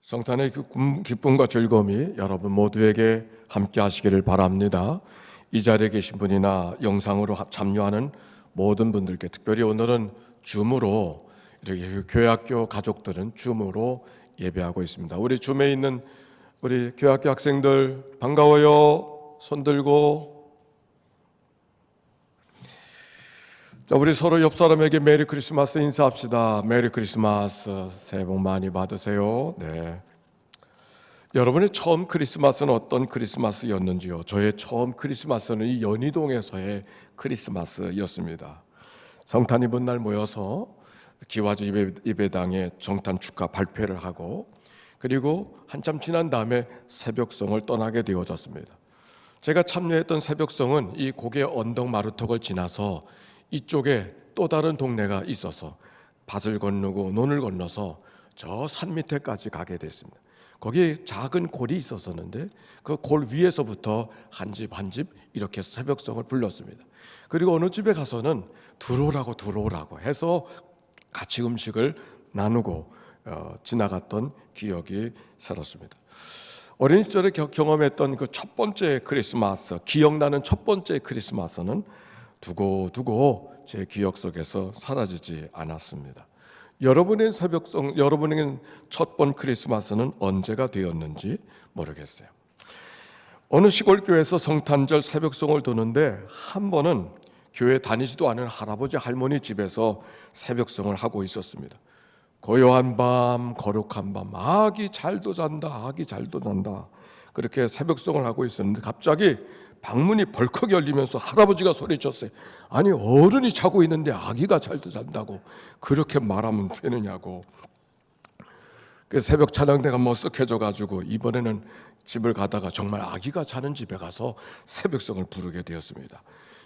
성탄의 기쁨과 즐거움이 여러분 모두에게 함께 하시기를 바랍니다. 이 자리에 계신 분이나 영상으로 참여하는 모든 분들께 특별히 오늘은 줌으로 이렇게 교회학교 가족들은 줌으로 예배하고 있습니다. 우리 줌에 있는 우리 교회학교 학생들 반가워요. 손 들고. 자, 우리 서로 옆 사람에게 메리 크리스마스 인사합시다. 메리 크리스마스. 새해 복 많이 받으세요. 네. 여러분의 처음 크리스마스는 어떤 크리스마스였는지요? 저의 처음 크리스마스는 이 연희동에서의 크리스마스였습니다. 성탄 이브 날 모여서 기와제 예배당에 성탄 축하 발표를 하고 그리고 한참 지난 다음에 새벽성을 떠나게 되어졌습니다. 제가 참여했던 새벽성은 이 고개 언덕 마루턱을 지나서 이쪽에 또 다른 동네가 있어서 밭을 건너고 논을 건너서 저 산 밑에까지 가게 됐습니다. 거기에 작은 골이 있었었는데 그 골 위에서부터 한 집 한 집 이렇게 새벽성을 불렀습니다. 그리고 어느 집에 가서는 들어오라고 해서 같이 음식을 나누고 지나갔던 기억이 살았습니다. 어린 시절에 경험했던 그 첫 번째 크리스마스, 기억나는 첫 번째 크리스마스는 두고 제 기억 속에서 사라지지 않았습니다. 여러분의 새벽성, 여러분의 첫 번 크리스마스는 언제가 되었는지 모르겠어요. 어느 시골 교회에서 성탄절 새벽성을 도는데 한 번은 교회 다니지도 않은 할아버지 할머니 집에서 새벽성을 하고 있었습니다. 고요한 밤, 거룩한 밤, 아기 잘도 잔다, 아기 잘도 잔다. 그렇게 새벽성을 하고 있었는데 갑자기 방문이 벌컥 열리면서 할아버지가 소리쳤어요. 아니 어른이 자고 있는데 아기가 잘도 잔다고 그렇게 말하면 되느냐고. 새벽 찬양대가 머쓱해져가지고 이번에는 집을 가다가 정말 아기가 자는 집에 가서 새벽성을 부르게 되었습니다.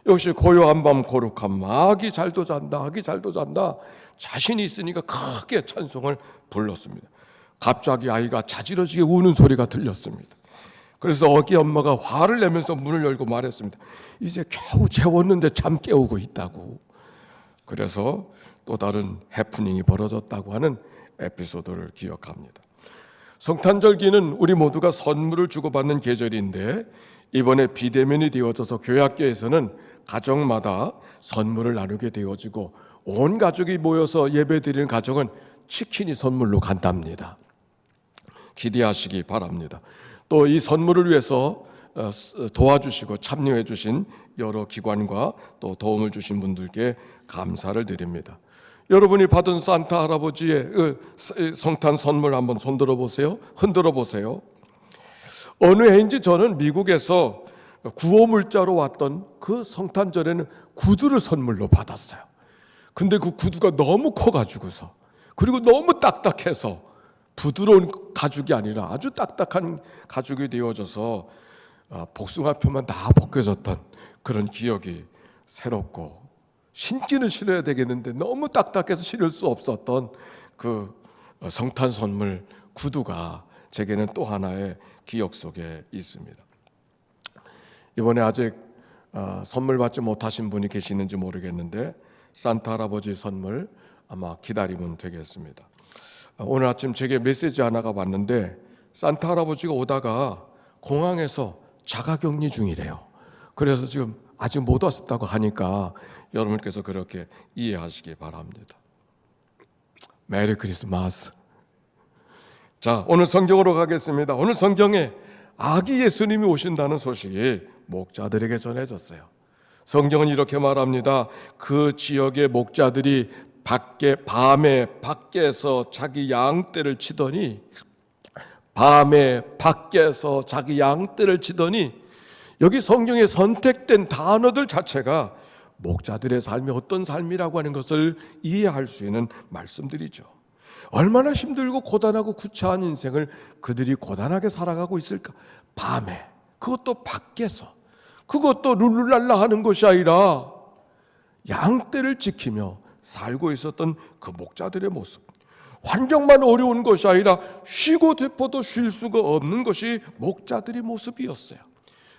역시 고요한 밤 거룩한 밤, 아기 잘도 잔다, 아기 잘도 잔다. 자신이 있으니까 크게 찬송을 불렀습니다. 갑자기 아이가 자지러지게 우는 소리가 들렸습니다. 그래서 어기 엄마가 화를 내면서 문을 열고 말했습니다. 이제 겨우 재웠는데 잠 깨우고 있다고. 그래서 또 다른 해프닝이 벌어졌다고 하는 에피소드를 기억합니다. 성탄절기는 우리 모두가 선물을 주고받는 계절인데 이번에 비대면이 되어져서 교회학교에서는 가정마다 선물을 나누게 되어지고 온 가족이 모여서 예배드리는 가정은 치킨이 선물로 간답니다. 기대하시기 바랍니다. 또 이 선물을 위해서 도와주시고 참여해 주신 여러 기관과 또 도움을 주신 분들께 감사를 드립니다. 여러분이 받은 산타 할아버지의 성탄 선물 한번 손들어 보세요. 흔들어 보세요. 어느 해인지 저는 미국에서 구호물자로 왔던 그 성탄절에는 구두를 선물로 받았어요. 근데 그 구두가 너무 커가지고서 그리고 너무 딱딱해서 부드러운 가죽이 아니라 아주 딱딱한 가죽이 되어져서 복숭아표만 다 벗겨졌던 그런 기억이 새롭고 신기는 신어야 되겠는데 너무 딱딱해서 신을 수 없었던 그 성탄 선물 구두가 제게는 또 하나의 기억 속에 있습니다. 이번에 아직 선물 받지 못하신 분이 계시는지 모르겠는데 산타 할아버지 선물 아마 기다리면 되겠습니다. 오늘 아침 제게 메시지 하나가 왔는데 산타 할아버지가 오다가 공항에서 자가격리 중이래요. 그래서 지금 아직 못 왔다고 하니까 여러분께서 그렇게 이해하시기 바랍니다. 메리 크리스마스. 자, 오늘 성경으로 가겠습니다. 오늘 성경에 아기 예수님이 오신다는 소식이 목자들에게 전해졌어요. 성경은 이렇게 말합니다. 그 지역의 목자들이 밤에 밖에서 자기 양떼를 치더니 여기 성경에 선택된 단어들 자체가 목자들의 삶이 어떤 삶이라고 하는 것을 이해할 수 있는 말씀들이죠. 얼마나 힘들고 고단하고 구차한 인생을 그들이 고단하게 살아가고 있을까. 밤에, 그것도 밖에서, 그것도 룰루랄라 하는 것이 아니라 양떼를 지키며 살고 있었던 그 목자들의 모습. 환경만 어려운 것이 아니라 쉬고 싶어도 쉴 수가 없는 것이 목자들의 모습이었어요.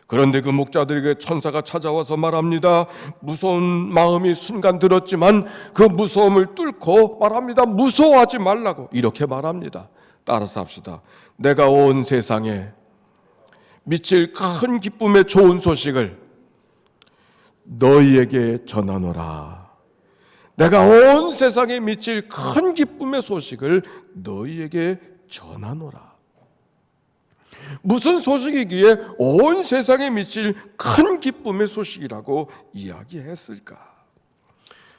그런데 그 목자들에게 천사가 찾아와서 말합니다. 무서운 마음이 순간 들었지만 그 무서움을 뚫고 말합니다. 무서워하지 말라고 이렇게 말합니다. 따라서 합시다. 내가 온 세상에 미칠 큰 기쁨의 좋은 소식을 너희에게 전하노라. 내가 온 세상에 미칠 큰 기쁨의 소식을 너희에게 전하노라. 무슨 소식이기에 온 세상에 미칠 큰 기쁨의 소식이라고 이야기했을까?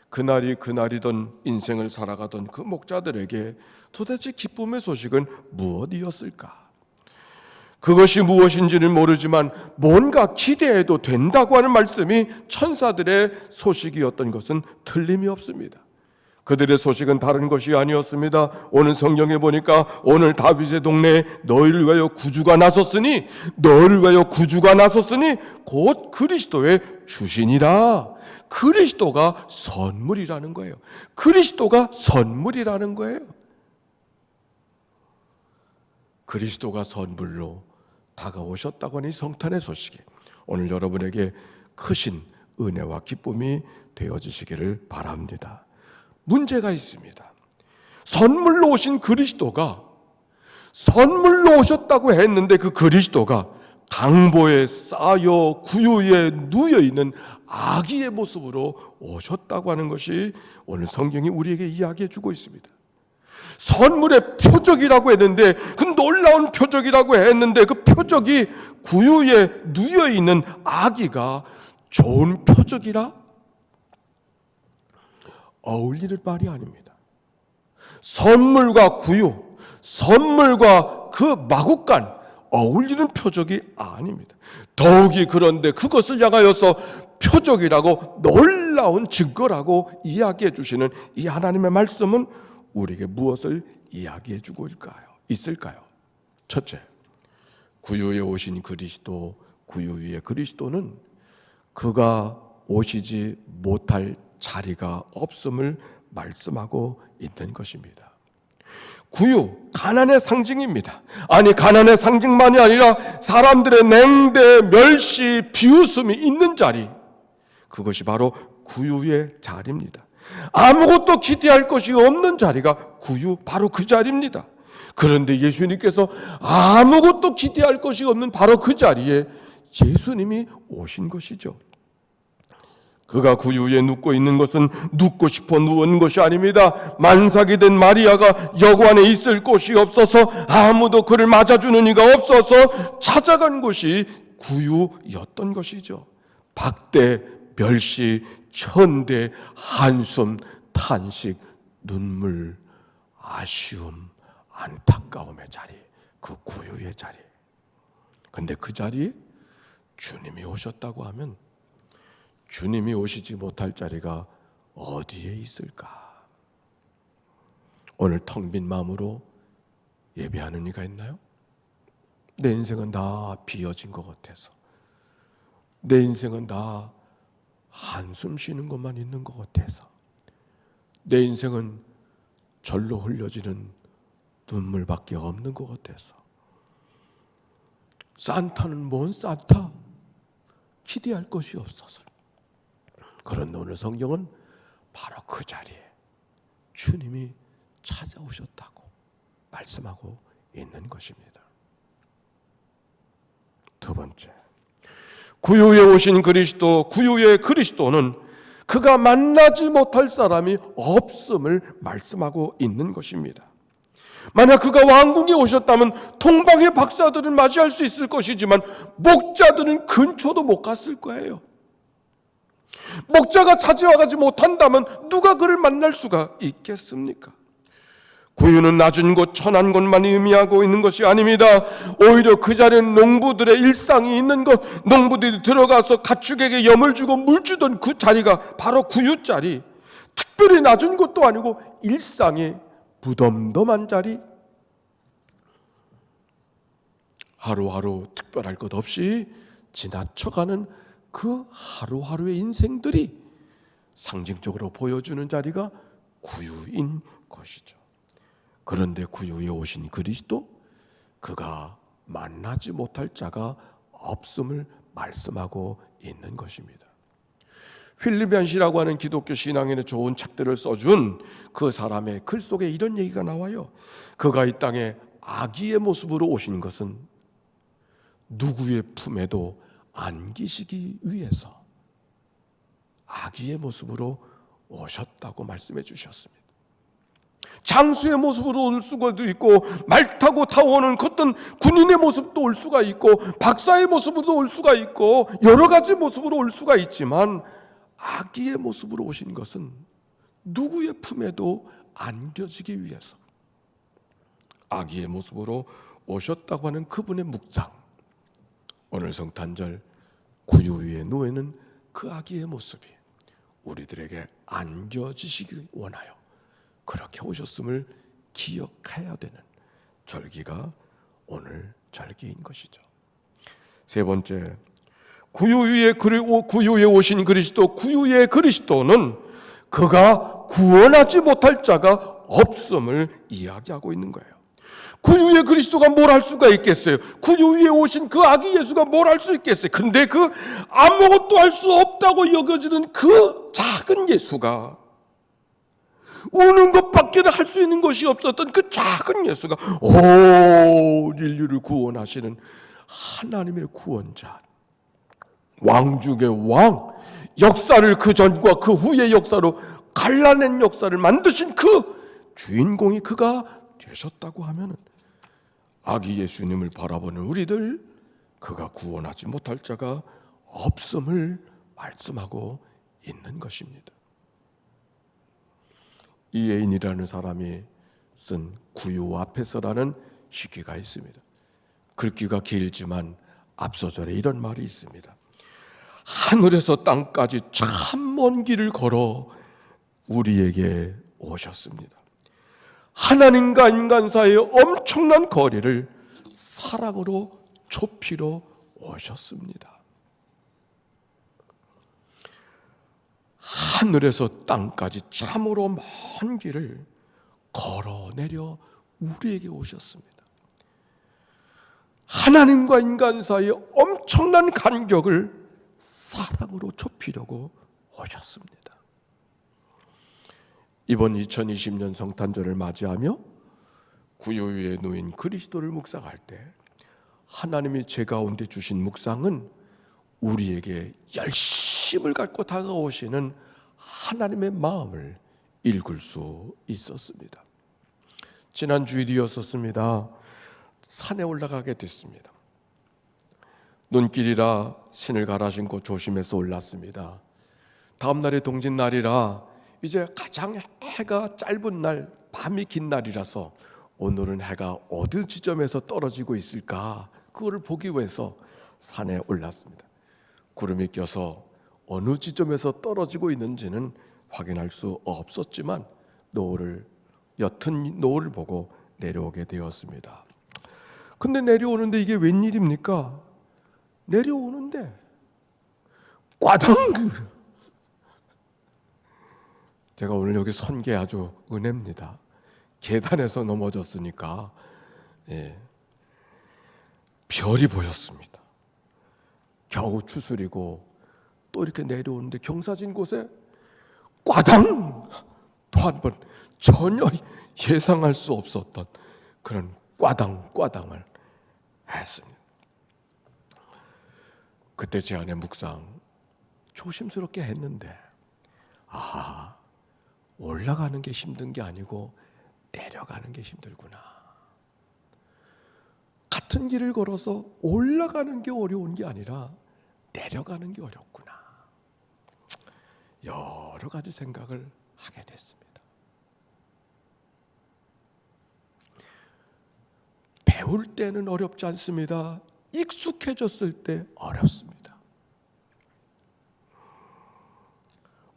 그날이 그날이던 인생을 살아가던 그 목자들에게 도대체 기쁨의 소식은 무엇이었을까? 그것이 무엇인지는 모르지만 뭔가 기대해도 된다고 하는 말씀이 천사들의 소식이었던 것은 틀림이 없습니다. 그들의 소식은 다른 것이 아니었습니다. 오늘 성경에 보니까 오늘 다윗의 동네에 너희를 위하여 구주가 나섰으니 곧 그리스도의 주신이라. 그리스도가 선물이라는 거예요. 그리스도가 선물이라는 거예요. 그리스도가 선물로 다가오셨다고 하는 이 성탄의 소식이 오늘 여러분에게 크신 은혜와 기쁨이 되어지시기를 바랍니다. 문제가 있습니다. 선물로 오신 그리스도가 선물로 오셨다고 했는데 그 그리스도가 강보에 쌓여 구유에 누여 있는 아기의 모습으로 오셨다고 하는 것이 오늘 성경이 우리에게 이야기해 주고 있습니다. 선물의 표적이라고 했는데 그 놀라운 표적이라고 했는데 그 표적이 구유에 누여 있는 아기가 좋은 표적이라 어울리는 말이 아닙니다. 선물과 구유, 선물과 그 마구간 어울리는 표적이 아닙니다. 더욱이 그런데 그것을 향하여서 표적이라고 놀라운 증거라고 이야기해 주시는 이 하나님의 말씀은 우리에게 무엇을 이야기해 주고 있을까요? 첫째, 구유에 오신 그리스도, 구유 위의 그리스도는 그가 오시지 못할 자리가 없음을 말씀하고 있는 것입니다. 구유, 가난의 상징입니다. 아니, 가난의 상징만이 아니라 사람들의 냉대, 멸시, 비웃음이 있는 자리, 그것이 바로 구유의 자리입니다. 아무것도 기대할 것이 없는 자리가 구유, 바로 그 자리입니다. 그런데 예수님께서 아무것도 기대할 것이 없는 바로 그 자리에 예수님이 오신 것이죠. 그가 구유에 눕고 있는 것은 눕고 싶어 누운 것이 아닙니다. 만삭이 된 마리아가 여관에 있을 곳이 없어서 아무도 그를 맞아주는 이가 없어서 찾아간 곳이 구유였던 것이죠. 박대, 멸시, 천대, 한숨, 탄식, 눈물, 아쉬움, 안타까움의 자리, 그 구유의 자리. 근데 그 자리에 주님이 오셨다고 하면 주님이 오시지 못할 자리가 어디에 있을까? 오늘 텅 빈 마음으로 예배하는 이가 있나요? 내 인생은 다 비어진 것 같아서, 내 인생은 다 한숨 쉬는 것만 있는 것 같아서, 내 인생은 절로 흘려지는 눈물밖에 없는 것 같아서, 산타는 뭔 산타? 기대할 것이 없어서. 그런데 오늘 성경은 바로 그 자리에 주님이 찾아오셨다고 말씀하고 있는 것입니다. 두 번째, 구유에 오신 그리스도, 구유의 그리스도는 그가 만나지 못할 사람이 없음을 말씀하고 있는 것입니다. 만약 그가 왕궁에 오셨다면 동방의 박사들은 맞이할 수 있을 것이지만 목자들은 근처도 못 갔을 거예요. 목자가 찾아와가지 못한다면 누가 그를 만날 수가 있겠습니까? 구유는 낮은 곳, 천한 곳만 의미하고 있는 것이 아닙니다. 오히려 그 자리는 농부들의 일상이 있는 것, 농부들이 들어가서 가축에게 염을 주고 물 주던 그 자리가 바로 구유 자리. 특별히 낮은 곳도 아니고 일상의 무덤덤한 자리. 하루하루 특별할 것 없이 지나쳐가는 그 하루하루의 인생들이 상징적으로 보여주는 자리가 구유인 것이죠. 그런데 구유에 오신 그리스도, 그가 만나지 못할 자가 없음을 말씀하고 있는 것입니다. 필리비안시라고 하는 기독교 신앙인의 좋은 책들을 써준 그 사람의 글 속에 이런 얘기가 나와요. 그가 이 땅에 아기의 모습으로 오신 것은 누구의 품에도 안기시기 위해서 아기의 모습으로 오셨다고 말씀해 주셨습니다. 장수의 모습으로 올 수가도 있고, 말 타고 타오는 어떤 군인의 모습도 올 수가 있고, 박사의 모습으로 올 수가 있고, 여러 가지 모습으로 올 수가 있지만 아기의 모습으로 오신 것은 누구의 품에도 안겨지기 위해서 아기의 모습으로 오셨다고 하는 그분의 묵상, 오늘 성탄절 구유 위에 놓이는 그 아기의 모습이 우리들에게 안겨지시기 원하여 그렇게 오셨음을 기억해야 되는 절기가 오늘 절기인 것이죠. 세 번째, 구유 위에 오신 그리스도, 구유 위의 그리스도는 그가 구원하지 못할 자가 없음을 이야기하고 있는 거예요. 구유 위의 그리스도가 뭘 할 수가 있겠어요? 구유 위에 오신 그 아기 예수가 뭘 할 수 있겠어요? 근데 그 아무것도 할 수 없다고 여겨지는 그 작은 예수가, 우는 것밖에 할 수 있는 것이 없었던 그 작은 예수가 온 인류를 구원하시는 하나님의 구원자, 왕 중의 왕, 역사를 그 전과 그 후의 역사로 갈라낸 역사를 만드신 그 주인공이 그가 되셨다고 하면 아기 예수님을 바라보는 우리들, 그가 구원하지 못할 자가 없음을 말씀하고 있는 것입니다. 이예인이라는 사람이 쓴 구유 앞에서라는 시기가 있습니다. 글귀가 길지만 앞서절에 이런 말이 있습니다. 하늘에서 땅까지 참 먼 길을 걸어 우리에게 오셨습니다. 하나님과 인간 사이의 엄청난 거리를 사랑으로 좁히러 오셨습니다. 하늘에서 땅까지 참으로 먼 길을 걸어내려 우리에게 오셨습니다. 하나님과 인간 사이의 엄청난 간격을 사랑으로 좁히려고 오셨습니다. 이번 2020년 성탄절을 맞이하며 구유 위에 놓인 그리스도를 묵상할 때 하나님이 제 가운데 주신 묵상은 우리에게 열심을 갖고 다가오시는 하나님의 마음을 읽을 수 있었습니다. 지난 주일이었습니다. 산에 올라가게 됐습니다. 눈길이라 신을 갈아 신고 조심해서 올랐습니다. 다음 날이 동짓날이라 이제 가장 해가 짧은 날, 밤이 긴 날이라서 오늘은 해가 어느 지점에서 떨어지고 있을까, 그거를 보기 위해서 산에 올랐습니다. 구름이 껴서 어느 지점에서 떨어지고 있는지는 확인할 수 없었지만 옅은 노을을 보고 내려오게 되었습니다. 근데 내려오는데 이게 웬일입니까? 내려오는데 꽈당! 제가 오늘 여기 선 게 아주 은혜입니다. 계단에서 넘어졌으니까 별이 보였습니다. 겨우 추스리고 또 이렇게 내려오는데 경사진 곳에 꽈당! 또 한 번 전혀 예상할 수 없었던 그런 꽈당을 했습니다. 그때 제 안에 묵상 조심스럽게 했는데, 올라가는 게 힘든 게 아니고 내려가는 게 힘들구나. 같은 길을 걸어서 올라가는 게 어려운 게 아니라 내려가는 게 어렵구나. 여러 가지 생각을 하게 됐습니다. 배울 때는 어렵지 않습니다. 익숙해졌을 때 어렵습니다.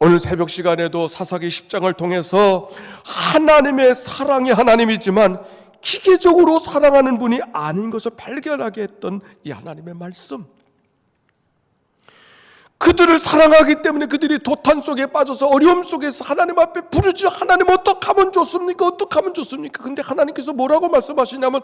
오늘 새벽 시간에도 사사기 10장을 통해서 하나님의 사랑이 하나님이지만 기계적으로 사랑하는 분이 아닌 것을 발견하게 했던 이 하나님의 말씀, 그들을 사랑하기 때문에 그들이 도탄 속에 빠져서 어려움 속에서 하나님 앞에 부르짖어, 하나님 어떻게 하면 좋습니까? 어떻게 하면 좋습니까? 근데 하나님께서 뭐라고 말씀하시냐면,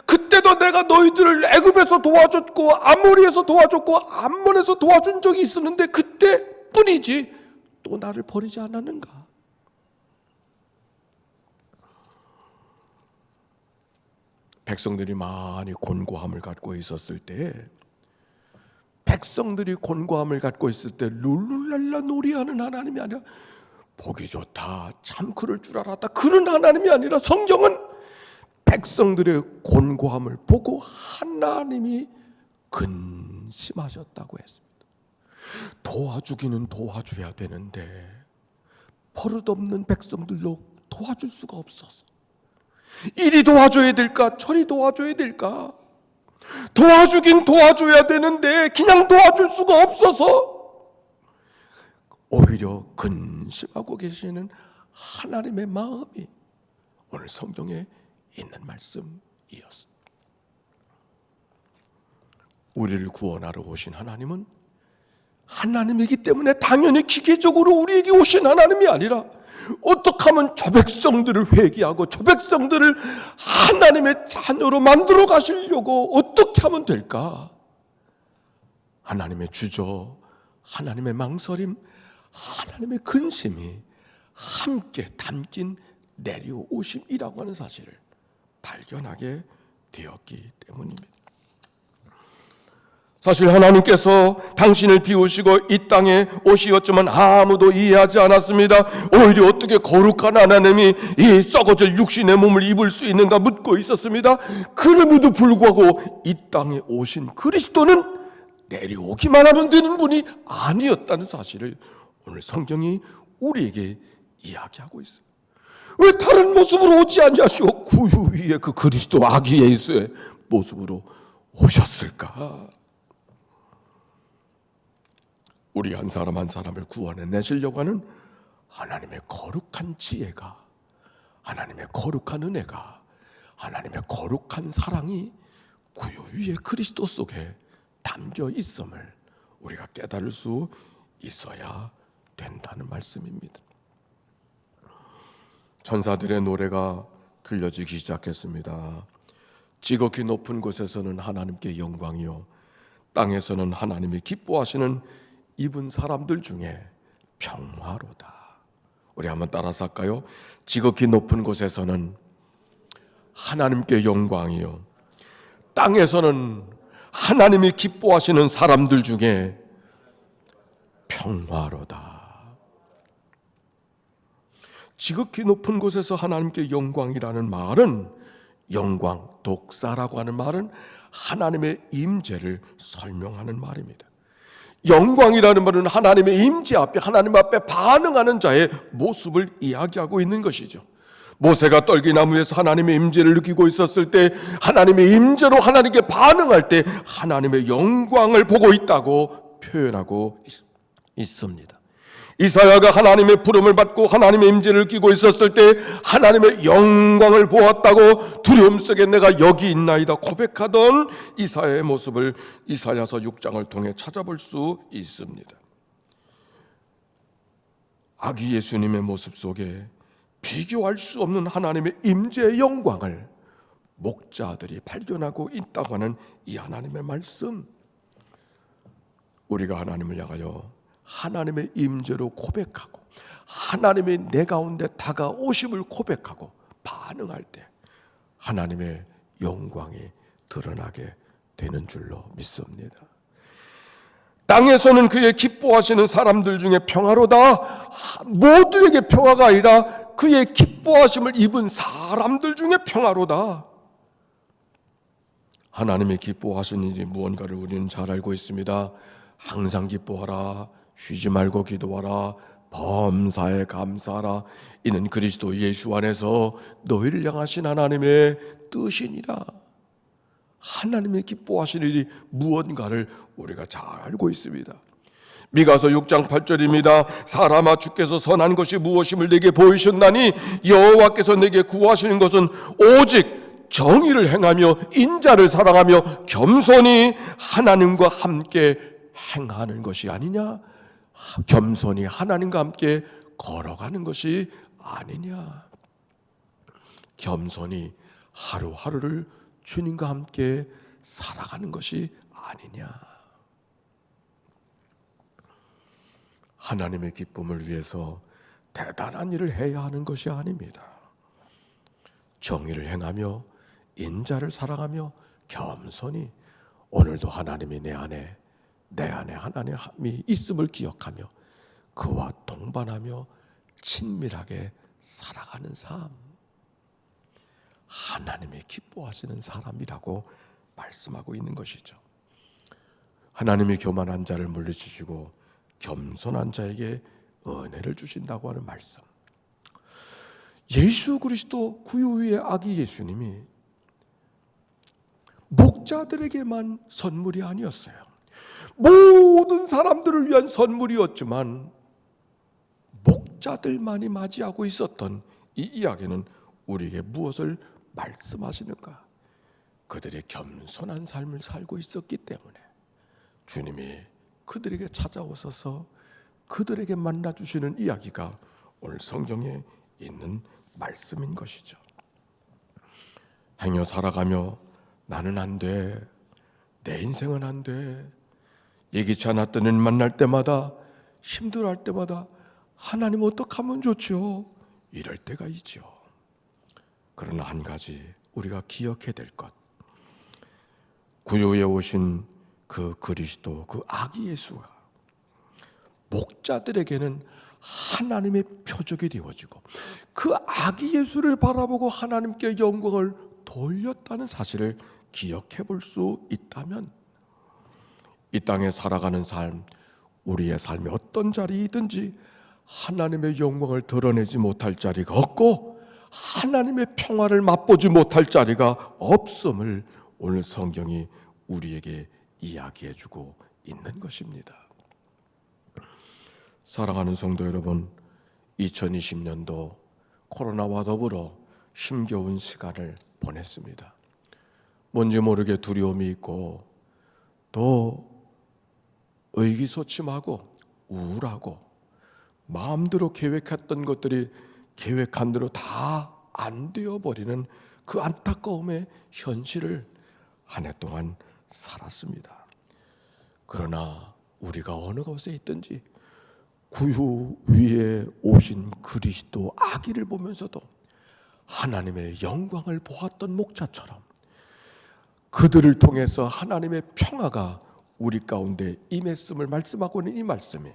그때도 내가 너희들을 애굽에서 도와줬고 아모리에서 도와줬고 암몬에서 도와준 적이 있었는데 그때뿐이지 또 나를 버리지 않았는가? 백성들이 많이 곤고함을 갖고 있었을 때, 백성들이 곤고함을 갖고 있을 때 룰룰랄라 놀이하는 하나님이 아니라 보기 좋다, 참 그럴 줄 알았다, 그런 하나님이 아니라 성경은 백성들의 곤고함을 보고 하나님이 근심하셨다고 했습니다. 도와주기는 도와줘야 되는데 버릇없는 백성들로 도와줄 수가 없어서, 이리 도와줘야 될까 저리 도와줘야 될까, 도와주긴 도와줘야 되는데 그냥 도와줄 수가 없어서 오히려 근심하고 계시는 하나님의 마음이 오늘 성경에 있는 말씀이었습니다. 우리를 구원하러 오신 하나님은 하나님이기 때문에 당연히 기계적으로 우리에게 오신 하나님이 아니라 어떻게 하면 저 백성들을 회개하고 저 백성들을 하나님의 자녀로 만들어 가시려고 어떻게 하면 될까? 하나님의 주저, 하나님의 망설임, 하나님의 근심이 함께 담긴 내려오심이라고 하는 사실을 발견하게 되었기 때문입니다. 사실 하나님께서 당신을 비우시고 이 땅에 오시었지만 아무도 이해하지 않았습니다. 오히려 어떻게 거룩한 하나님이 이 썩어질 육신의 몸을 입을 수 있는가 묻고 있었습니다. 그럼에도 불구하고 이 땅에 오신 그리스도는 내려오기만 하면 되는 분이 아니었다는 사실을 오늘 성경이 우리에게 이야기하고 있습니다. 왜 다른 모습으로 오지 않냐시오? 구유 위에 그 그리스도 아기 예수의 모습으로 오셨을까? 우리 한 사람 한 사람을 구원해 내시려고 하는 하나님의 거룩한 지혜가, 하나님의 거룩한 은혜가, 하나님의 거룩한 사랑이 구유 위에 그리스도 속에 담겨 있음을 우리가 깨달을 수 있어야 된다는 말씀입니다. 천사들의 노래가 들려지기 시작했습니다. 지극히 높은 곳에서는 하나님께 영광이요, 땅에서는 하나님이 기뻐하시는 입은 사람들 중에 평화로다. 우리 한번 따라서 할까요? 지극히 높은 곳에서는 하나님께 영광이요, 땅에서는 하나님이 기뻐하시는 사람들 중에 평화로다. 지극히 높은 곳에서 하나님께 영광이라는 말은, 영광, 독사라고 하는 말은 하나님의 임재를 설명하는 말입니다. 영광이라는 말은 하나님의 임재 앞에, 하나님 앞에 반응하는 자의 모습을 이야기하고 있는 것이죠. 모세가 떨기나무에서 하나님의 임재를 느끼고 있었을 때, 하나님의 임재로 하나님께 반응할 때 하나님의 영광을 보고 있다고 표현하고 있습니다. 이사야가 하나님의 부름을 받고 하나님의 임재를 느끼고 있었을 때 하나님의 영광을 보았다고 두려움 속에 내가 여기 있나이다 고백하던 이사야의 모습을 이사야서 6장을 통해 찾아볼 수 있습니다. 아기 예수님의 모습 속에 비교할 수 없는 하나님의 임재의 영광을 목자들이 발견하고 있다고 하는 이 하나님의 말씀, 우리가 하나님을 향하여 하나님의 임재로 고백하고 하나님의 내 가운데 다가오심을 고백하고 반응할 때 하나님의 영광이 드러나게 되는 줄로 믿습니다. 땅에서는 그의 기뻐하시는 사람들 중에 평화로다. 모두에게 평화가 아니라 그의 기뻐하심을 입은 사람들 중에 평화로다. 하나님의 기뻐하시는 일이 무언가를 우리는 잘 알고 있습니다. 항상 기뻐하라, 쉬지 말고 기도하라, 범사에 감사하라. 이는 그리스도 예수 안에서 너희를 향하신 하나님의 뜻이니라. 하나님의 기뻐하시는 일이 무언가를 우리가 잘 알고 있습니다. 미가서 6장 8절입니다. 사람아, 주께서 선한 것이 무엇임을 내게 보이셨나니 여호와께서 내게 구하시는 것은 오직 정의를 행하며 인자를 사랑하며 겸손히 하나님과 함께 행하는 것이 아니냐. 겸손히 하나님과 함께 걸어가는 것이 아니냐. 겸손히 하루하루를 주님과 함께 살아가는 것이 아니냐. 하나님의 기쁨을 위해서 대단한 일을 해야 하는 것이 아닙니다. 정의를 행하며 인자를 사랑하며 겸손히 오늘도 하나님이 내 안에 하나님이 있음을 기억하며 그와 동반하며 친밀하게 살아가는 삶, 하나님이 기뻐하시는 사람이라고 말씀하고 있는 것이죠. 하나님이 교만한 자를 물리치시고 겸손한 자에게 은혜를 주신다고 하는 말씀. 예수 그리스도 구유의 아기 예수님이 목자들에게만 선물이 아니었어요. 모든 사람들을 위한 선물이었지만 목자들만이 맞이하고 있었던 이 이야기는 우리에게 무엇을 말씀하시는가? 그들이 겸손한 삶을 살고 있었기 때문에 주님이 그들에게 찾아오셔서 그들에게 만나주시는 이야기가 오늘 성경에 있는 말씀인 것이죠. 행여 살아가며 나는 안 돼, 내 인생은 안 돼, 예기치 않았던 일 만날 때마다, 힘들어할 때마다 하나님 어떻게 하면 좋죠? 이럴 때가 있죠. 그러나 한 가지 우리가 기억해야 될 것, 구유에 오신 그 그리스도, 그 아기 예수가 목자들에게는 하나님의 표적이 되어지고 그 아기 예수를 바라보고 하나님께 영광을 돌렸다는 사실을 기억해 볼 수 있다면 이 땅에 살아가는 삶, 우리의 삶의 어떤 자리이든지 하나님의 영광을 드러내지 못할 자리가 없고 하나님의 평화를 맛보지 못할 자리가 없음을 오늘 성경이 우리에게 이야기해 주고 있는 것입니다. 사랑하는 성도 여러분, 2020년도 코로나와 더불어 힘겨운 시간을 보냈습니다. 뭔지 모르게 두려움이 있고 또 의기소침하고 우울하고 마음대로 계획했던 것들이 계획한 대로 다 안 되어버리는 그 안타까움의 현실을 한 해 동안 살았습니다. 그러나 우리가 어느 곳에 있든지 구유 위에 오신 그리스도 아기를 보면서도 하나님의 영광을 보았던 목자처럼 그들을 통해서 하나님의 평화가 우리 가운데 임했음을 말씀하고 있는 이 말씀이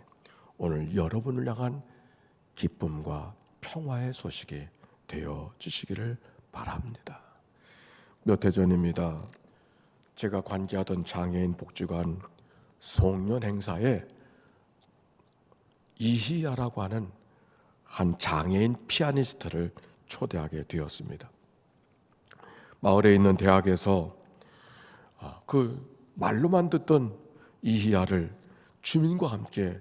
오늘 여러분을 향한 기쁨과 평화의 소식이 되어지시기를 바랍니다. 몇 해 전입니다. 제가 관계하던 장애인 복지관 송년 행사에 이희야라고 하는 한 장애인 피아니스트를 초대하게 되었습니다. 마을에 있는 대학에서 그 말로만 듣던 이희야를 주민과 함께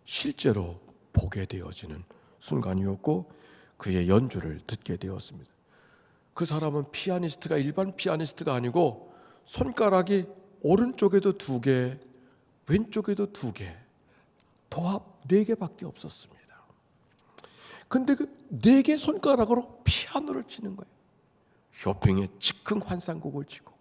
실제로 보게 되어지는 순간이었고 그의 연주를 듣게 되었습니다. 그 사람은 피아니스트가 일반 피아니스트가 아니고 손가락이 오른쪽에도 2개, 왼쪽에도 2개, 도합 4개밖에 없었습니다. 근데 그 4개 손가락으로 피아노를 치는 거예요. 쇼팽의 즉흥 환상곡을 치고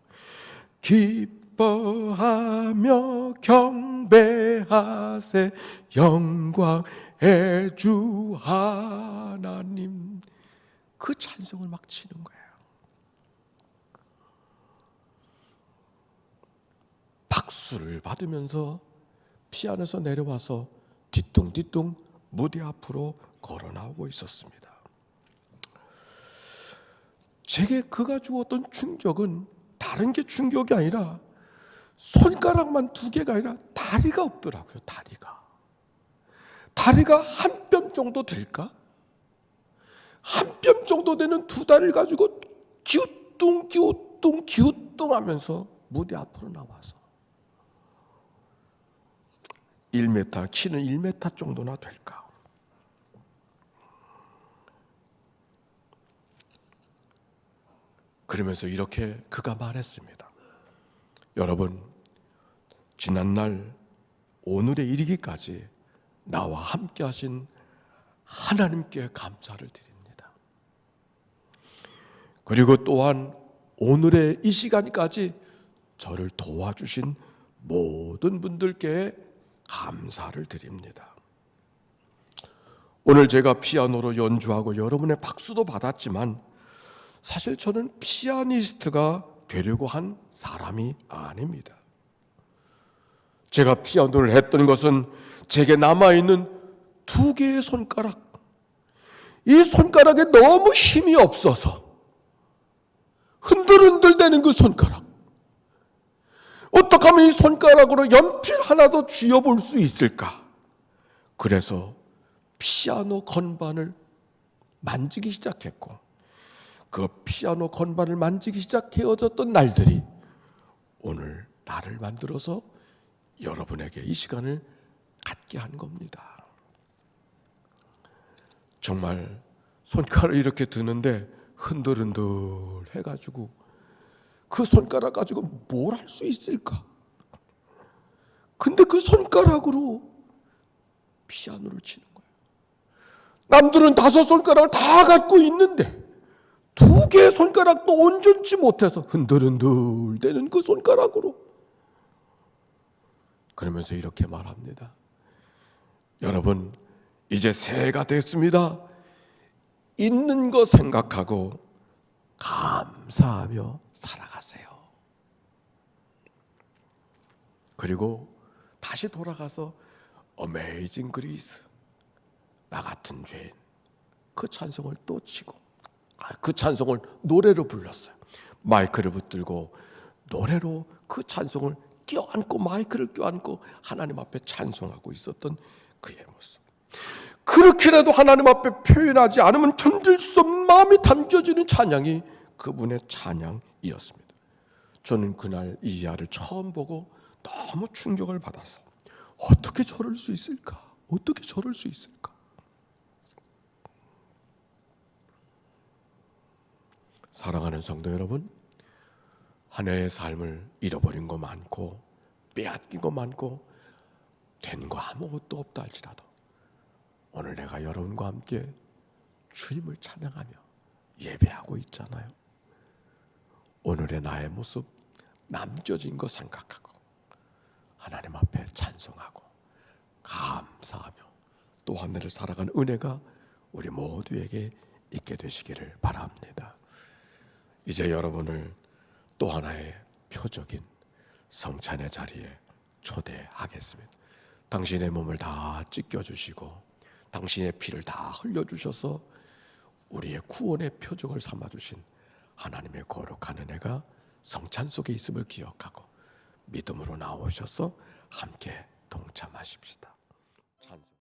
기뻐하며 경배하세 영광의 주 하나님, 그 찬송을 막 치는 거예요. 박수를 받으면서 피아노에서 내려와서 뒤뚱뒤뚱 무대 앞으로 걸어 나오고 있었습니다. 제게 그가 주었던 충격은 다른 게 충격이 아니라 손가락만 2개가 아니라 다리가 없더라고요. 다리가 한 뼘 정도 될까? 한 뼘 정도 되는 2다리를 가지고 기우뚱 하면서 무대 앞으로 나와서 1m, 키는 1m 정도나 될까? 그러면서 이렇게 그가 말했습니다. 여러분, 지난날 오늘에 이르기까지 나와 함께 하신 하나님께 감사를 드립니다. 그리고 또한 오늘의 이 시간까지 저를 도와주신 모든 분들께 감사를 드립니다. 오늘 제가 피아노로 연주하고 여러분의 박수도 받았지만 사실 저는 피아니스트가 되려고 한 사람이 아닙니다. 제가 피아노를 했던 것은 제게 남아있는 2개의 손가락, 이 손가락에 너무 힘이 없어서 흔들흔들대는 그 손가락, 어떻게 하면 이 손가락으로 연필 하나도 쥐어볼 수 있을까? 그래서 피아노 건반을 만지기 시작했고, 그 피아노 건반을 만지기 시작해졌던 날들이 오늘 나를 만들어서 여러분에게 이 시간을 갖게 한 겁니다. 정말 손가락을 이렇게 드는데 흔들흔들 해가지고 그 손가락 가지고 뭘 할 수 있을까? 근데 그 손가락으로 피아노를 치는 거예요. 남들은 5손가락을 다 갖고 있는데 2개의 손가락도 온전치 못해서 흔들흔들 대는 그 손가락으로, 그러면서 이렇게 말합니다. 여러분, 이제 새해가 됐습니다. 있는 거 생각하고 감사하며 살아가세요. 그리고 다시 돌아가서 어메이징 그리스, 나 같은 죄인, 그 찬송을 또 치고, 그 찬송을 노래로 불렀어요. 마이크를 붙들고 노래로 그 찬송을 껴안고, 마이크를 껴안고 하나님 앞에 찬송하고 있었던 그의 모습. 그렇게라도 하나님 앞에 표현하지 않으면 견딜 수 없는 마음이 담겨지는 찬양이 그분의 찬양이었습니다. 저는 그날 이 이하를 처음 보고 너무 충격을 받아서 어떻게 저럴 수 있을까? 어떻게 저럴 수 있을까? 사랑하는 성도 여러분, 한 해의 삶을 잃어버린 거 많고 빼앗긴 거 많고 된 거 아무것도 없다 할지라도 오늘 내가 여러분과 함께 주님을 찬양하며 예배하고 있잖아요. 오늘의 나의 모습, 남겨진 거 생각하고 하나님 앞에 찬송하고 감사하며 또 한 해를 살아가는 은혜가 우리 모두에게 있게 되시기를 바랍니다. 이제 여러분을 또 하나의 표적인 성찬의 자리에 초대하겠습니다. 당신의 몸을 다 찢겨주시고 당신의 피를 다 흘려주셔서 우리의 구원의 표적을 삼아주신 하나님의 거룩한 은혜가 성찬 속에 있음을 기억하고 믿음으로 나오셔서 함께 동참하십시다. 찬송.